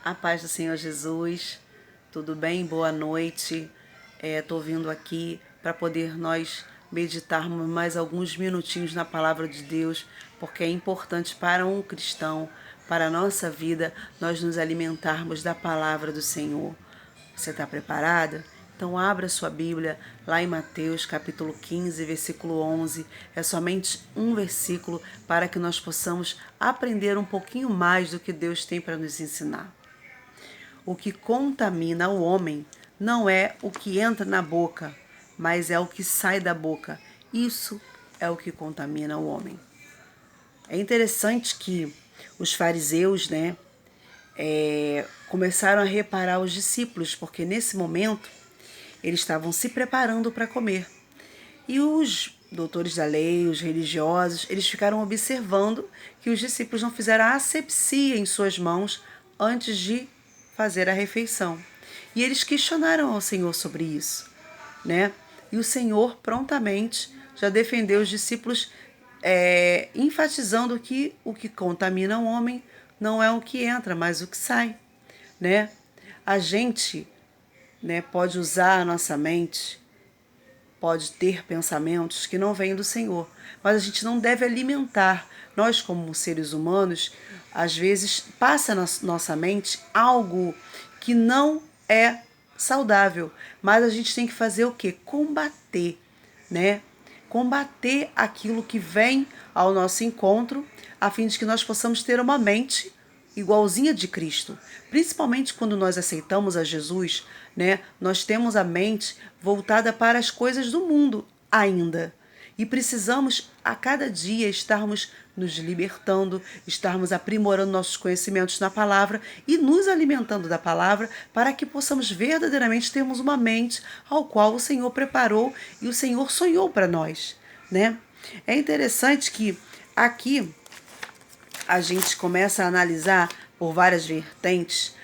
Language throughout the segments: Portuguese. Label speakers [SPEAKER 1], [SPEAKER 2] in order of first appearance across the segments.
[SPEAKER 1] A paz do Senhor Jesus, tudo bem? Boa noite. Estou vindo aqui para poder nós meditarmos mais alguns minutinhos na palavra de Deus, porque é importante para um cristão, para a nossa vida, nós nos alimentarmos da palavra do Senhor. Você está preparada? Então abra sua Bíblia lá em Mateus capítulo 15, versículo 11. É somente um versículo para que nós possamos aprender um pouquinho mais do que Deus tem para nos ensinar. O que contamina o homem não é o que entra na boca, mas é o que sai da boca. Isso é o que contamina o homem. É interessante que os fariseus, começaram a reparar os discípulos, porque nesse momento eles estavam se preparando para comer. E os doutores da lei, os religiosos, eles ficaram observando que os discípulos não fizeram a asepsia em suas mãos antes de fazer a refeição. E eles questionaram ao Senhor sobre isso, né? E o Senhor prontamente já defendeu os discípulos, enfatizando que o que contamina o homem não é o que entra, mas o que sai, né? A gente, pode usar a nossa mente, pode ter pensamentos que não vêm do Senhor, mas a gente não deve alimentar. Nós, como seres humanos, às vezes passa na nossa mente algo que não é saudável, mas a gente tem que fazer o quê? Combater, né? Combater aquilo que vem ao nosso encontro, a fim de que nós possamos ter uma mente igualzinha de Cristo. Principalmente quando nós aceitamos a Jesus, nós temos a mente voltada para as coisas do mundo ainda. E precisamos a cada dia estarmos nos libertando, estarmos aprimorando nossos conhecimentos na palavra e nos alimentando da palavra para que possamos verdadeiramente termos uma mente ao qual o Senhor preparou e o Senhor sonhou para nós, né? É interessante que aqui a gente começa a analisar por várias vertentes,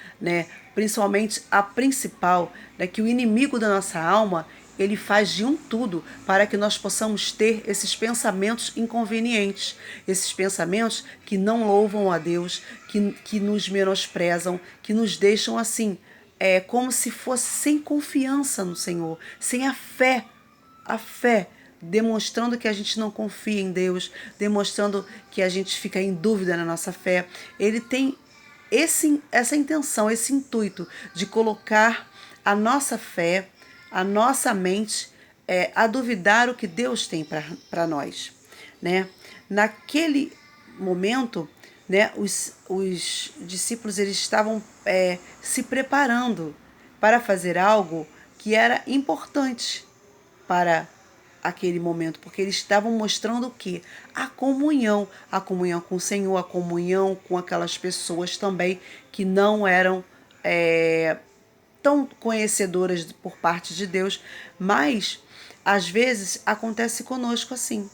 [SPEAKER 1] principalmente a principal, que o inimigo da nossa alma, ele faz de tudo para que nós possamos ter esses pensamentos inconvenientes, esses pensamentos que não louvam a Deus, que nos menosprezam, que nos deixam assim, como se fosse sem confiança no Senhor, sem a fé, demonstrando que a gente não confia em Deus, demonstrando que a gente fica em dúvida na nossa fé. Ele tem essa intenção, esse intuito de colocar a nossa fé, a nossa mente, a duvidar o que Deus tem para nós, né? Naquele momento, os discípulos eles estavam se preparando para fazer algo que era importante para aquele momento, porque eles estavam mostrando o quê? A comunhão com o Senhor, a comunhão com aquelas pessoas também que não eram tão conhecedoras por parte de Deus, mas às vezes acontece conosco assim,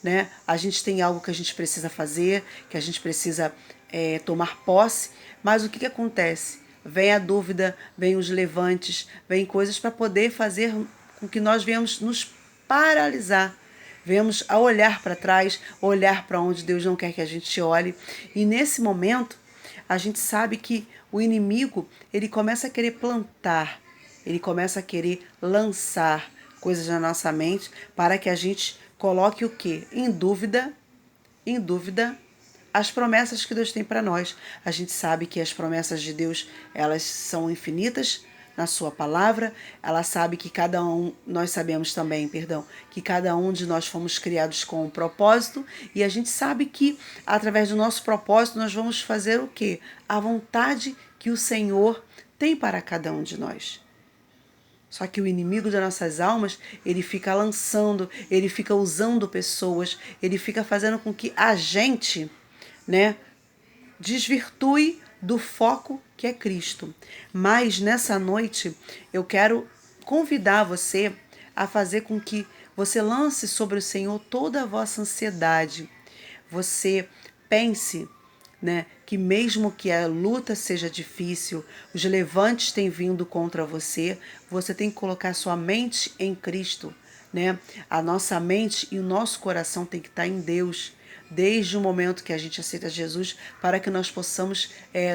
[SPEAKER 1] né? A gente tem algo que a gente precisa fazer, que a gente precisa tomar posse, mas o que acontece? Vem a dúvida, vem os levantes, vem coisas para poder fazer com que nós venhamos nos paralisar, venhamos a olhar para trás, olhar para onde Deus não quer que a gente olhe. E nesse momento, a gente sabe que o inimigo, ele começa a querer plantar, ele começa a querer lançar coisas na nossa mente para que a gente coloque o quê? Em dúvida, as promessas que Deus tem para nós. A gente sabe que as promessas de Deus, elas são infinitas na sua palavra. Ela sabe que nós sabemos também, que cada um de nós fomos criados com um propósito, e a gente sabe que através do nosso propósito nós vamos fazer o quê? A vontade que o Senhor tem para cada um de nós. Só que o inimigo das nossas almas, ele fica lançando, ele fica usando pessoas, ele fica fazendo com que a gente, desvirtue do foco que é Cristo. Mas nessa noite eu quero convidar você a fazer com que você lance sobre o Senhor toda a vossa ansiedade. Você pense, que mesmo que a luta seja difícil, os levantes têm vindo contra você, você tem que colocar sua mente em Cristo, A nossa mente e o nosso coração tem que estar em Deus. desde o momento que a gente aceita Jesus, para que nós possamos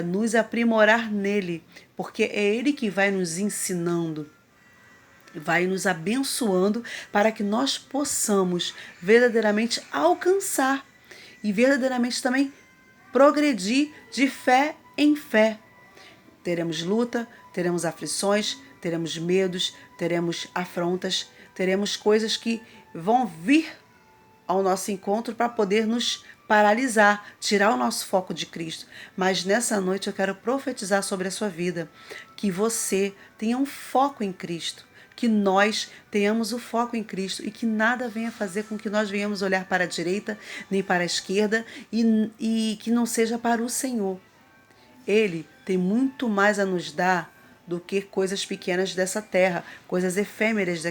[SPEAKER 1] nos aprimorar nele, porque é Ele que vai nos ensinando, vai nos abençoando para que nós possamos verdadeiramente alcançar e verdadeiramente também progredir de fé em fé. Teremos luta, teremos aflições, teremos medos, teremos afrontas, teremos coisas que vão vir ao nosso encontro para poder nos paralisar, tirar o nosso foco de Cristo. Mas nessa noite eu quero profetizar sobre a sua vida, que você tenha um foco em Cristo, que nós tenhamos o foco em Cristo e que nada venha fazer com que nós venhamos olhar para a direita nem para a esquerda e que não seja para o Senhor. Ele tem muito mais a nos dar do que coisas pequenas dessa terra, coisas efêmeras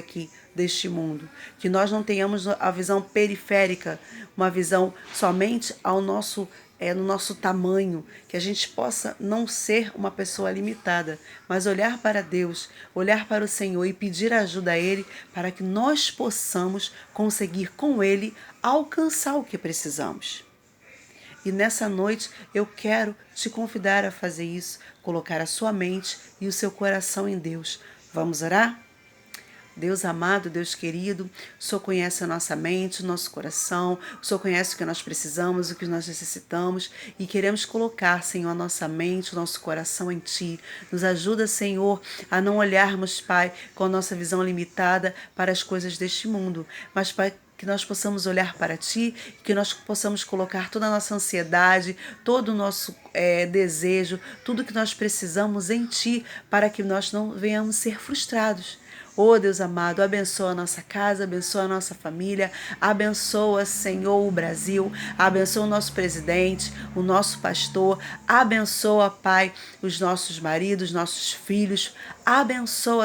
[SPEAKER 1] deste mundo. Que nós não tenhamos a visão periférica, uma visão somente no nosso tamanho, que a gente possa não ser uma pessoa limitada, mas olhar para Deus, olhar para o Senhor e pedir ajuda a Ele para que nós possamos conseguir com Ele alcançar o que precisamos. E nessa noite eu quero te convidar a fazer isso, colocar a sua mente e o seu coração em Deus. Vamos orar? Deus amado, Deus querido, o Senhor conhece a nossa mente, o nosso coração, o Senhor conhece o que nós precisamos, o que nós necessitamos e queremos colocar, Senhor, a nossa mente, o nosso coração em Ti. Nos ajuda, Senhor, a não olharmos, Pai, com a nossa visão limitada para as coisas deste mundo, mas, Pai, que nós possamos olhar para Ti, que nós possamos colocar toda a nossa ansiedade, todo o nosso desejo, tudo que nós precisamos em Ti, para que nós não venhamos ser frustrados. Oh, Deus amado, abençoa a nossa casa, abençoa a nossa família, abençoa, Senhor, o Brasil, abençoa o nosso presidente, o nosso pastor, abençoa, Pai, os nossos maridos, nossos filhos, abençoa